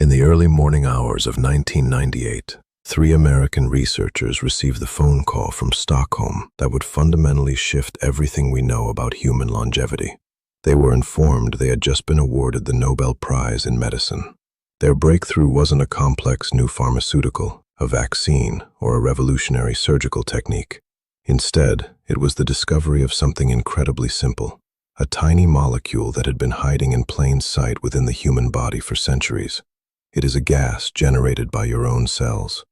In the early morning hours of 1998, three American researchers received the phone call from Stockholm that would fundamentally shift everything we know about human longevity. They were informed they had just been awarded the Nobel Prize in medicine. Their breakthrough wasn't a complex new pharmaceutical, a vaccine, or a revolutionary surgical technique. Instead, it was the discovery of something incredibly simple, a tiny molecule that had been hiding in plain sight within the human body for centuries. It is a gas generated by your own cells.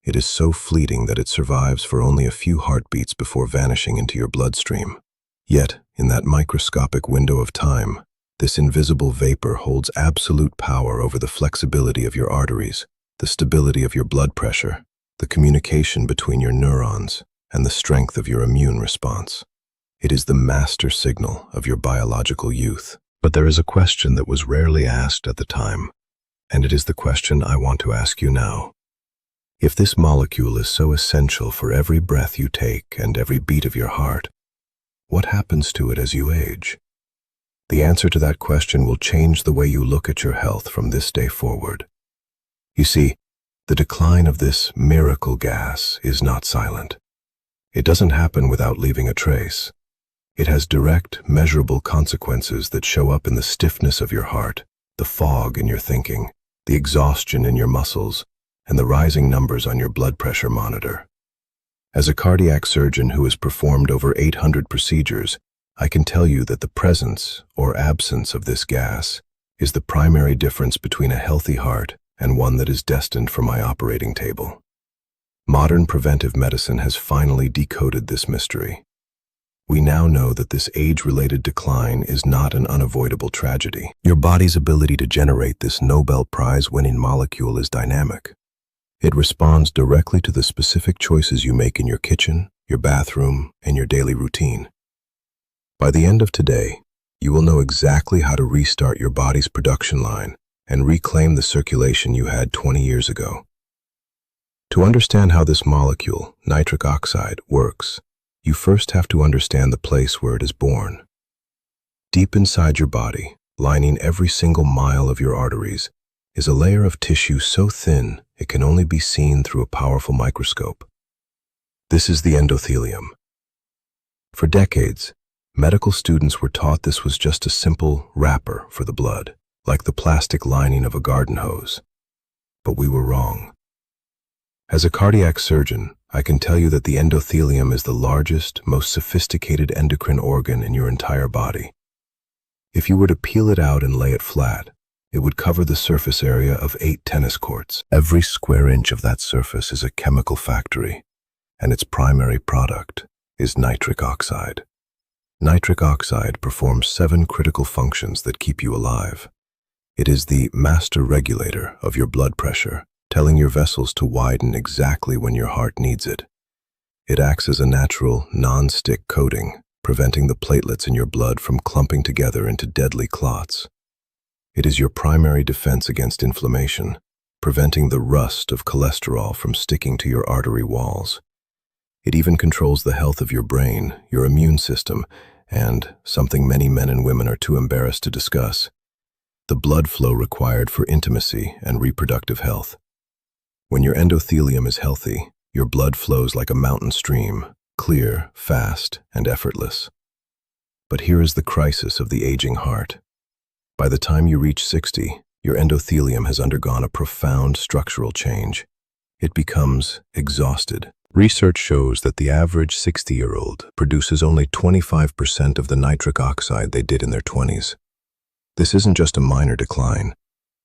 It is so fleeting that it survives for only a few heartbeats before vanishing into your bloodstream. Yet, in that microscopic window of time, this invisible vapor holds absolute power over the flexibility of your arteries, the stability of your blood pressure, the communication between your neurons, and the strength of your immune response. It is the master signal of your biological youth. But there is a question that was rarely asked at the time, and it is the question I want to ask you now. If this molecule is so essential for every breath you take and every beat of your heart, what happens to it as you age? The answer to that question will change the way you look at your health from this day forward. You see, the decline of this miracle gas is not silent. It doesn't happen without leaving a trace. It has direct, measurable consequences that show up in the stiffness of your heart, the fog in your thinking, the exhaustion in your muscles, and the rising numbers on your blood pressure monitor. As a cardiac surgeon who has performed over 800 procedures, I can tell you that the presence or absence of this gas is the primary difference between a healthy heart and one that is destined for my operating table. Modern preventive medicine has finally decoded this mystery. We now know that this age-related decline is not an unavoidable tragedy. Your body's ability to generate this Nobel Prize-winning molecule is dynamic. It responds directly to the specific choices you make in your kitchen, your bathroom, and your daily routine. By the end of today, you will know exactly how to restart your body's production line and reclaim the circulation you had 20 years ago. To understand how this molecule, nitric oxide, works, you first have to understand the place where it is born. Deep inside your body, lining every single mile of your arteries, is a layer of tissue so thin it can only be seen through a powerful microscope. This is the endothelium. For decades, medical students were taught this was just a simple wrapper for the blood, like the plastic lining of a garden hose. But we were wrong. As a cardiac surgeon, I can tell you that the endothelium is the largest, most sophisticated endocrine organ in your entire body. If you were to peel it out and lay it flat, it would cover the surface area of 8 tennis courts. Every square inch of that surface is a chemical factory, and its primary product is nitric oxide. Nitric oxide performs 7 critical functions that keep you alive. It is the master regulator of your blood pressure, telling your vessels to widen exactly when your heart needs it. It acts as a natural, non-stick coating, preventing the platelets in your blood from clumping together into deadly clots. It is your primary defense against inflammation, preventing the rust of cholesterol from sticking to your artery walls. It even controls the health of your brain, your immune system, and, something many men and women are too embarrassed to discuss, the blood flow required for intimacy and reproductive health. When your endothelium is healthy, your blood flows like a mountain stream, clear, fast, and effortless. But here is the crisis of the aging heart. By the time you reach 60, your endothelium has undergone a profound structural change. It becomes exhausted. Research shows that the average 60-year-old produces only 25% of the nitric oxide they did in their 20s. This isn't just a minor decline.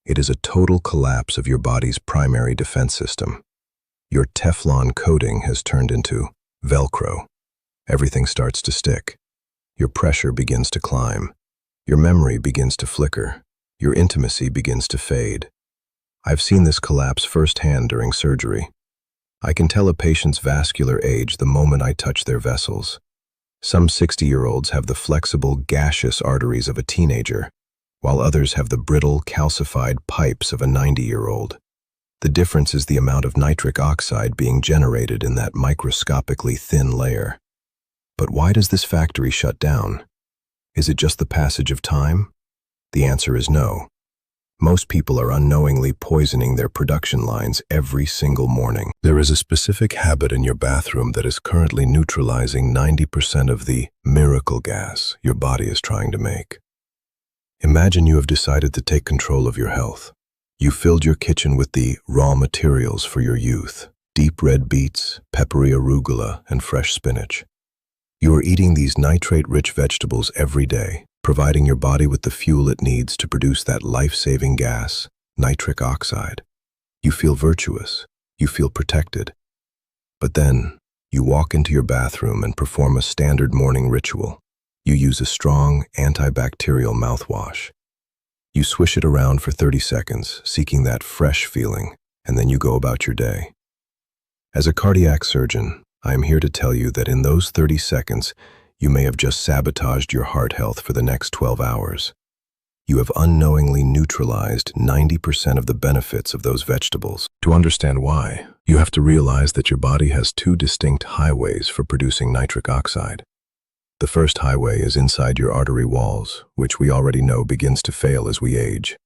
It is a total collapse of your body's primary defense system. Your Teflon coating has turned into Velcro. Everything starts to stick. Your pressure begins to climb. Your memory begins to flicker. Your intimacy begins to fade. I've seen this collapse firsthand during surgery. I can tell a patient's vascular age the moment I touch their vessels. Some 60-year-olds have the flexible, gaseous arteries of a teenager, while others have the brittle, calcified pipes of a 90-year-old. The difference is the amount of nitric oxide being generated in that microscopically thin layer. But why does this factory shut down? Is it just the passage of time? The answer is no. Most people are unknowingly poisoning their production lines every single morning. There is a specific habit in your bathroom that is currently neutralizing 90% of the miracle gas your body is trying to make. Imagine you have decided to take control of your health. You filled your kitchen with the raw materials for your youth: deep red beets, peppery arugula, and fresh spinach. You are eating these nitrate-rich vegetables every day, providing your body with the fuel it needs to produce that life-saving gas, nitric oxide. You feel virtuous. You feel protected. But then, you walk into your bathroom and perform a standard morning ritual. You use a strong, antibacterial mouthwash. You swish it around for 30 seconds, seeking that fresh feeling, and then you go about your day. As a cardiac surgeon, I am here to tell you that in those 30 seconds, you may have just sabotaged your heart health for the next 12 hours. You have unknowingly neutralized 90% of the benefits of those vegetables. To understand why, you have to realize that your body has two distinct highways for producing nitric oxide. The first highway is inside your artery walls, which we already know begins to fail as we age.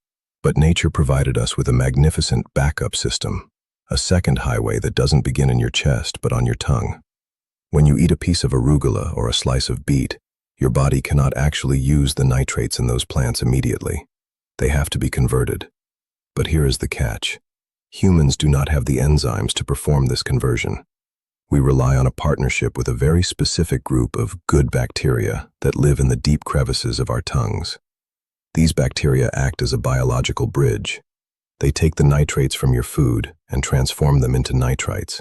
But nature provided us with a magnificent backup system, a second highway that doesn't begin in your chest but on your tongue. When you eat a piece of arugula or a slice of beet, your body cannot actually use the nitrates in those plants immediately. They have to be converted. But here is the catch. Humans do not have the enzymes to perform this conversion. We rely on a partnership with a very specific group of good bacteria that live in the deep crevices of our tongues. These bacteria act as a biological bridge. They take the nitrates from your food and transform them into nitrites.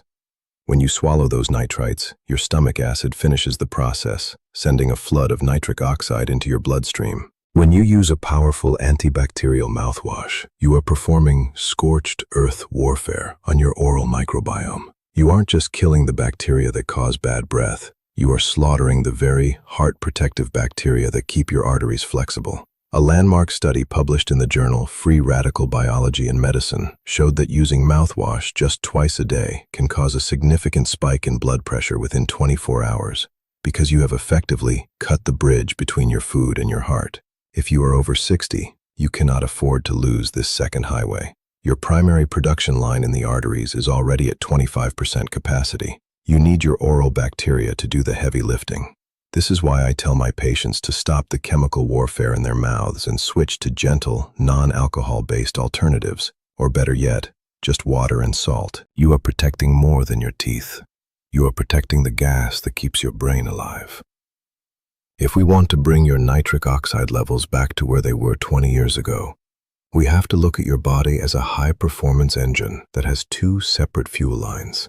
When you swallow those nitrites, your stomach acid finishes the process, sending a flood of nitric oxide into your bloodstream. When you use a powerful antibacterial mouthwash, you are performing scorched earth warfare on your oral microbiome. You aren't just killing the bacteria that cause bad breath, you are slaughtering the very heart-protective bacteria that keep your arteries flexible. A landmark study published in the journal Free Radical Biology and Medicine showed that using mouthwash just twice a day can cause a significant spike in blood pressure within 24 hours, because you have effectively cut the bridge between your food and your heart. If you are over 60, you cannot afford to lose this second highway. Your primary production line in the arteries is already at 25% capacity. You need your oral bacteria to do the heavy lifting. This is why I tell my patients to stop the chemical warfare in their mouths and switch to gentle, non-alcohol-based alternatives, or better yet, just water and salt. You are protecting more than your teeth. You are protecting the gas that keeps your brain alive. If we want to bring your nitric oxide levels back to where they were 20 years ago, we have to look at your body as a high-performance engine that has two separate fuel lines.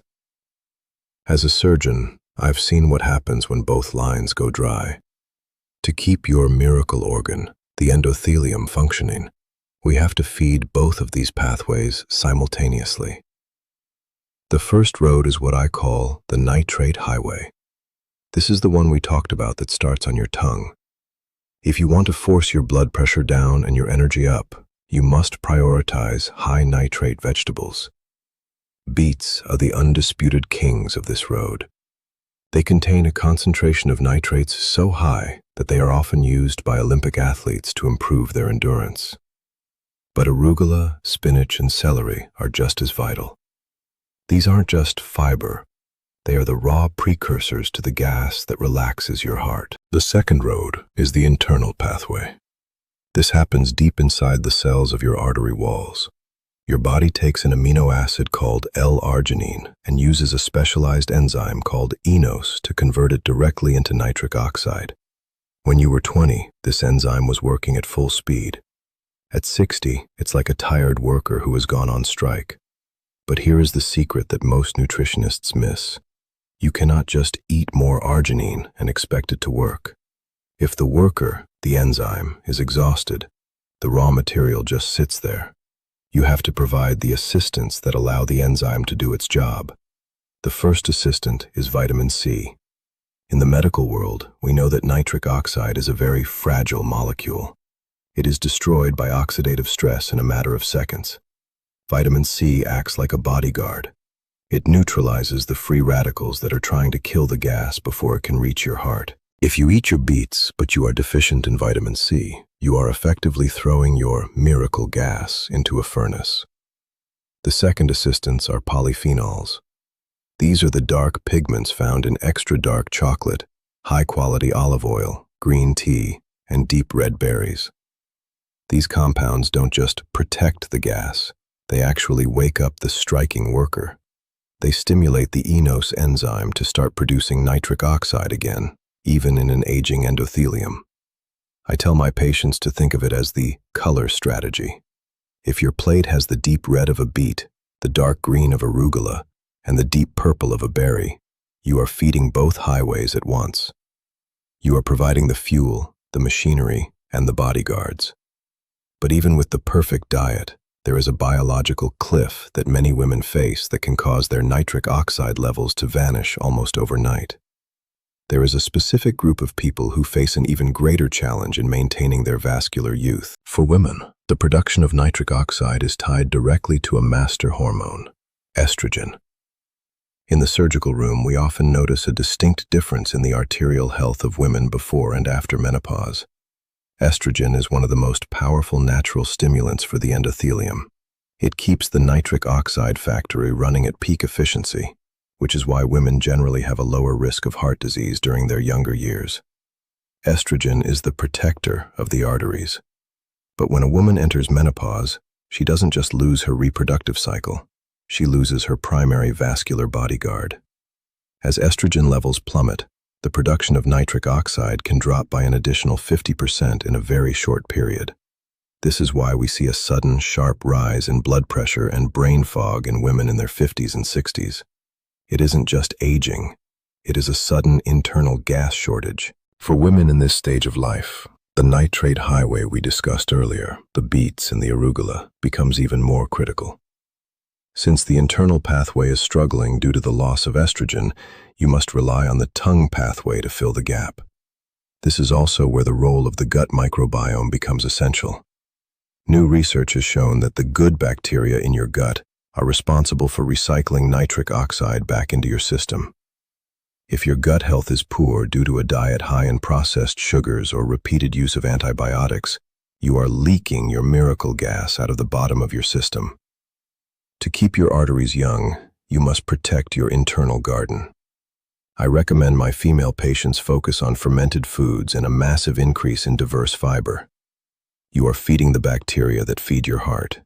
As a surgeon, I've seen what happens when both lines go dry. To keep your miracle organ, the endothelium, functioning, we have to feed both of these pathways simultaneously. The first road is what I call the nitrate highway. This is the one we talked about that starts on your tongue. If you want to force your blood pressure down and your energy up, you must prioritize high nitrate vegetables. Beets are the undisputed kings of this road. They contain a concentration of nitrates so high that they are often used by Olympic athletes to improve their endurance. But arugula, spinach, and celery are just as vital. These aren't just fiber. They are the raw precursors to the gas that relaxes your heart. The second road is the internal pathway. This happens deep inside the cells of your artery walls. Your body takes an amino acid called L-arginine and uses a specialized enzyme called enos to convert it directly into nitric oxide. When you were 20, this enzyme was working at full speed. At 60, it's like a tired worker who has gone on strike. But here is the secret that most nutritionists miss. You cannot just eat more arginine and expect it to work. If the worker, the enzyme, is exhausted, the raw material just sits there. You have to provide the assistants that allow the enzyme to do its job. The first assistant is vitamin C. In the medical world, we know that nitric oxide is a very fragile molecule. It is destroyed by oxidative stress in a matter of seconds. Vitamin C acts like a bodyguard. It neutralizes the free radicals that are trying to kill the gas before it can reach your heart. If you eat your beets but you are deficient in vitamin C, you are effectively throwing your miracle gas into a furnace. The second assistants are polyphenols. These are the dark pigments found in extra dark chocolate, high-quality olive oil, green tea, and deep red berries. These compounds don't just protect the gas, they actually wake up the striking worker. They stimulate the eNOS enzyme to start producing nitric oxide again, even in an aging endothelium. I tell my patients to think of it as the color strategy. If your plate has the deep red of a beet, the dark green of arugula, and the deep purple of a berry, you are feeding both highways at once. You are providing the fuel, the machinery, and the bodyguards. But even with the perfect diet, there is a biological cliff that many women face that can cause their nitric oxide levels to vanish almost overnight. There is a specific group of people who face an even greater challenge in maintaining their vascular youth. For women, the production of nitric oxide is tied directly to a master hormone, estrogen. In the surgical room, we often notice a distinct difference in the arterial health of women before and after menopause. Estrogen is one of the most powerful natural stimulants for the endothelium. It keeps the nitric oxide factory running at peak efficiency, which is why women generally have a lower risk of heart disease during their younger years. Estrogen is the protector of the arteries. But when a woman enters menopause, she doesn't just lose her reproductive cycle, she loses her primary vascular bodyguard. As estrogen levels plummet, the production of nitric oxide can drop by an additional 50% in a very short period. This is why we see a sudden, sharp rise in blood pressure and brain fog in women in their 50s and 60s. It isn't just aging, it is a sudden internal gas shortage. For women in this stage of life, the nitrate highway we discussed earlier, the beets and the arugula, becomes even more critical. Since the internal pathway is struggling due to the loss of estrogen, you must rely on the tongue pathway to fill the gap. This is also where the role of the gut microbiome becomes essential. New research has shown that the good bacteria in your gut are responsible for recycling nitric oxide back into your system. If your gut health is poor due to a diet high in processed sugars or repeated use of antibiotics, you are leaking your miracle gas out of the bottom of your system. To keep your arteries young, you must protect your internal garden. I recommend my female patients focus on fermented foods and a massive increase in diverse fiber. You are feeding the bacteria that feed your heart.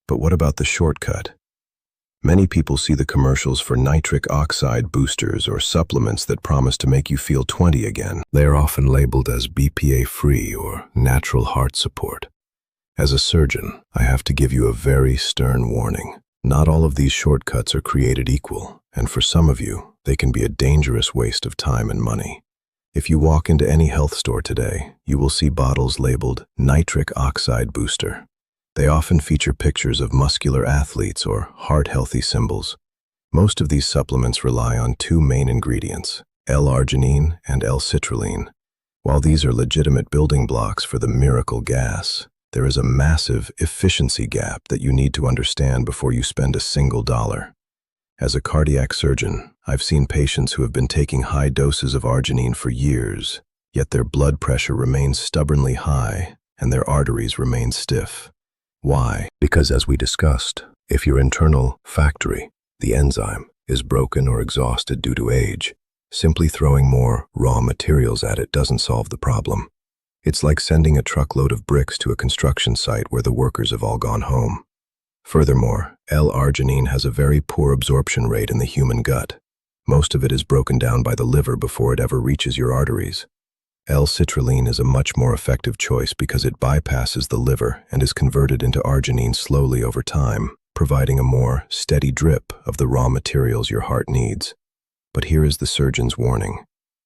But what about the shortcut? Many people see the commercials for nitric oxide boosters or supplements that promise to make you feel 20 again. They are often labeled as BPA-free or natural heart support. As a surgeon, I have to give you a very stern warning. Not all of these shortcuts are created equal, and for some of you, they can be a dangerous waste of time and money. If you walk into any health store today, you will see bottles labeled Nitric Oxide Booster. They often feature pictures of muscular athletes or heart-healthy symbols. Most of these supplements rely on two main ingredients, L-arginine and L-citrulline. While these are legitimate building blocks for the miracle gas, there is a massive efficiency gap that you need to understand before you spend a single dollar. As a cardiac surgeon, I've seen patients who have been taking high doses of arginine for years, yet their blood pressure remains stubbornly high and their arteries remain stiff. Why? Because as we discussed, if your internal factory, the enzyme, is broken or exhausted due to age, simply throwing more raw materials at it doesn't solve the problem. It's like sending a truckload of bricks to a construction site where the workers have all gone home. Furthermore, L-arginine has a very poor absorption rate in the human gut. Most of it is broken down by the liver before it ever reaches your arteries. L-citrulline is a much more effective choice because it bypasses the liver and is converted into arginine slowly over time, providing a more steady drip of the raw materials your heart needs. But here is the surgeon's warning.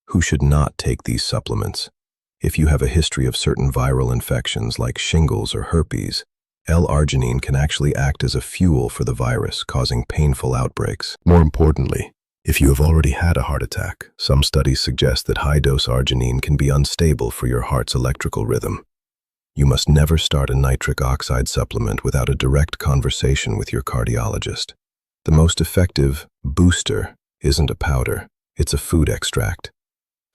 Who should not take these supplements? If you have a history of certain viral infections like shingles or herpes, L-arginine can actually act as a fuel for the virus, causing painful outbreaks. More importantly, if you have already had a heart attack, some studies suggest that high-dose arginine can be unstable for your heart's electrical rhythm. You must never start a nitric oxide supplement without a direct conversation with your cardiologist. The most effective booster isn't a powder, it's a food extract.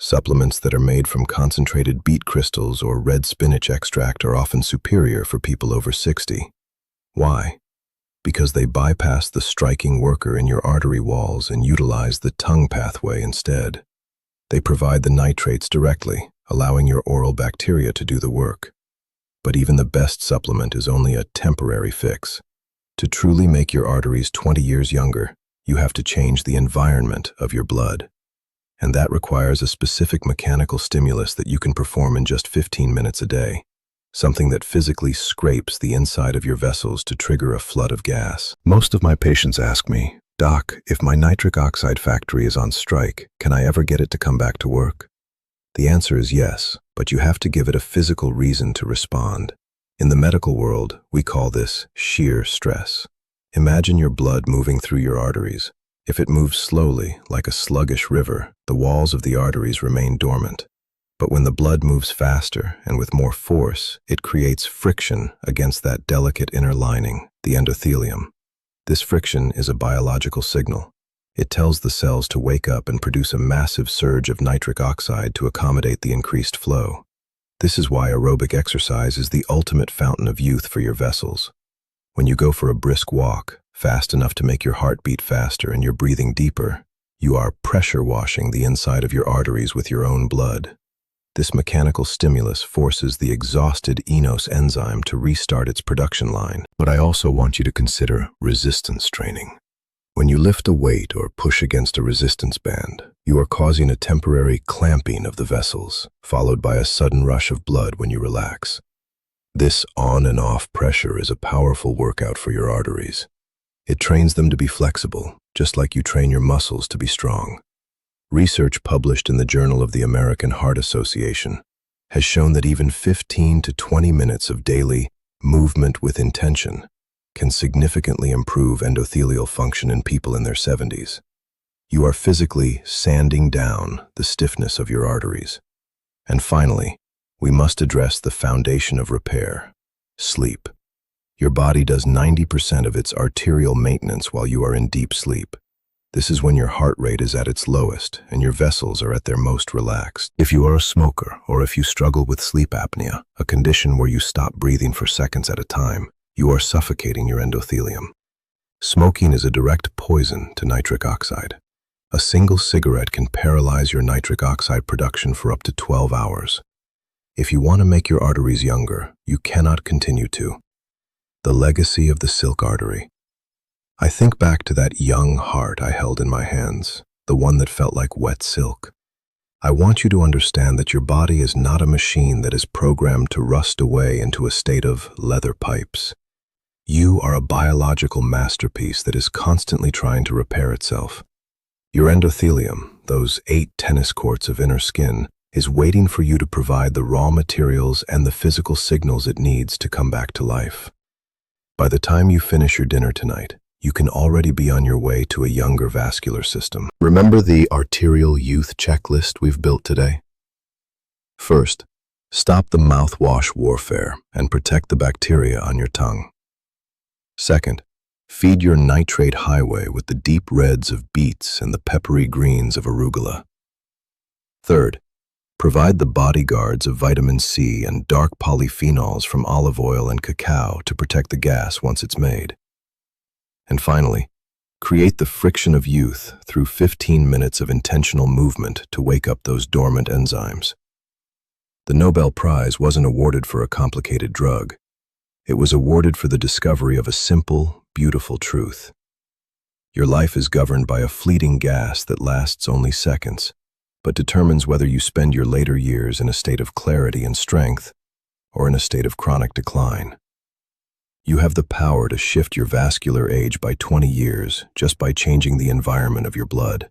Supplements that are made from concentrated beet crystals or red spinach extract are often superior for people over 60. Why? Because they bypass the striking worker in your artery walls and utilize the tongue pathway instead. They provide the nitrates directly, allowing your oral bacteria to do the work. But even the best supplement is only a temporary fix. To truly make your arteries 20 years younger, you have to change the environment of your blood. And that requires a specific mechanical stimulus that you can perform in just 15 minutes a day. Something that physically scrapes the inside of your vessels to trigger a flood of gas. Most of my patients ask me, "Doc, if my nitric oxide factory is on strike, can I ever get it to come back to work?" The answer is yes, but you have to give it a physical reason to respond. In the medical world, we call this shear stress. Imagine your blood moving through your arteries. If it moves slowly, like a sluggish river, the walls of the arteries remain dormant. But when the blood moves faster and with more force, it creates friction against that delicate inner lining, the endothelium. This friction is a biological signal. It tells the cells to wake up and produce a massive surge of nitric oxide to accommodate the increased flow. This is why aerobic exercise is the ultimate fountain of youth for your vessels. When you go for a brisk walk, fast enough to make your heart beat faster and you're breathing deeper, you are pressure washing the inside of your arteries with your own blood. This mechanical stimulus forces the exhausted enos enzyme to restart its production line. But I also want you to consider resistance training. When you lift a weight or push against a resistance band, you are causing a temporary clamping of the vessels, followed by a sudden rush of blood when you relax. This on and off pressure is a powerful workout for your arteries. It trains them to be flexible, just like you train your muscles to be strong. Research published in the Journal of the American Heart Association has shown that even 15 to 20 minutes of daily movement with intention can significantly improve endothelial function in people in their 70s. You are physically sanding down the stiffness of your arteries. And finally, we must address the foundation of repair: sleep. Your body does 90% of its arterial maintenance while you are in deep sleep. This is when your heart rate is at its lowest and your vessels are at their most relaxed. If you are a smoker or if you struggle with sleep apnea, a condition where you stop breathing for seconds at a time, you are suffocating your endothelium. Smoking is a direct poison to nitric oxide. A single cigarette can paralyze your nitric oxide production for up to 12 hours. If you want to make your arteries younger, you cannot continue to. The legacy of the silk artery. I think back to that young heart I held in my hands, the one that felt like wet silk. I want you to understand that your body is not a machine that is programmed to rust away into a state of leather pipes. You are a biological masterpiece that is constantly trying to repair itself. Your endothelium, those 8 tennis courts of inner skin, is waiting for you to provide the raw materials and the physical signals it needs to come back to life. By the time you finish your dinner tonight, you can already be on your way to a younger vascular system. Remember the arterial youth checklist we've built today? First, stop the mouthwash warfare and protect the bacteria on your tongue. Second, feed your nitrate highway with the deep reds of beets and the peppery greens of arugula. Third, provide the bodyguards of vitamin C and dark polyphenols from olive oil and cacao to protect the gas once it's made. And finally, create the friction of youth through 15 minutes of intentional movement to wake up those dormant enzymes. The Nobel Prize wasn't awarded for a complicated drug. It was awarded for the discovery of a simple, beautiful truth. Your life is governed by a fleeting gas that lasts only seconds, but determines whether you spend your later years in a state of clarity and strength or in a state of chronic decline. You have the power to shift your vascular age by 20 years just by changing the environment of your blood.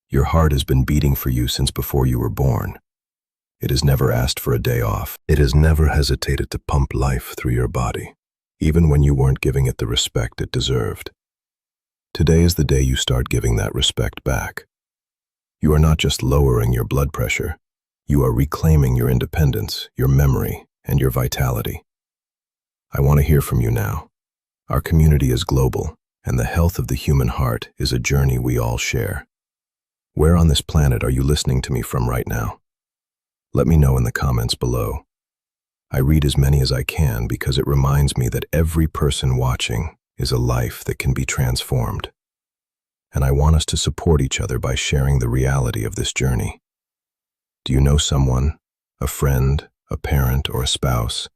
Your heart has been beating for you since before you were born. It has never asked for a day off. It has never hesitated to pump life through your body, even when you weren't giving it the respect it deserved. Today is the day you start giving that respect back. You are not just lowering your blood pressure, you are reclaiming your independence, your memory, and your vitality. I want to hear from you now. Our community is global, and the health of the human heart is a journey we all share. Where on this planet are you listening to me from right now? Let me know in the comments below. I read as many as I can because it reminds me that every person watching is a life that can be transformed. And I want us to support each other by sharing the reality of this journey. Do you know someone, a friend, a parent, or a spouse,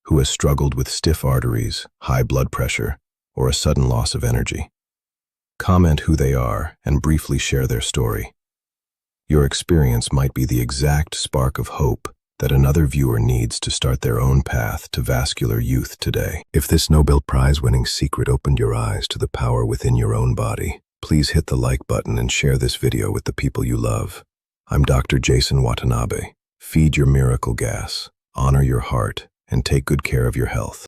who has struggled with stiff arteries, high blood pressure, or a sudden loss of energy? Comment who they are and briefly share their story. Your experience might be the exact spark of hope that another viewer needs to start their own path to vascular youth today. If this Nobel Prize-winning secret opened your eyes to the power within your own body, please hit the like button and share this video with the people you love. I'm Dr. Jason Watanabe. Feed your miracle gas, honor your heart, and take good care of your health.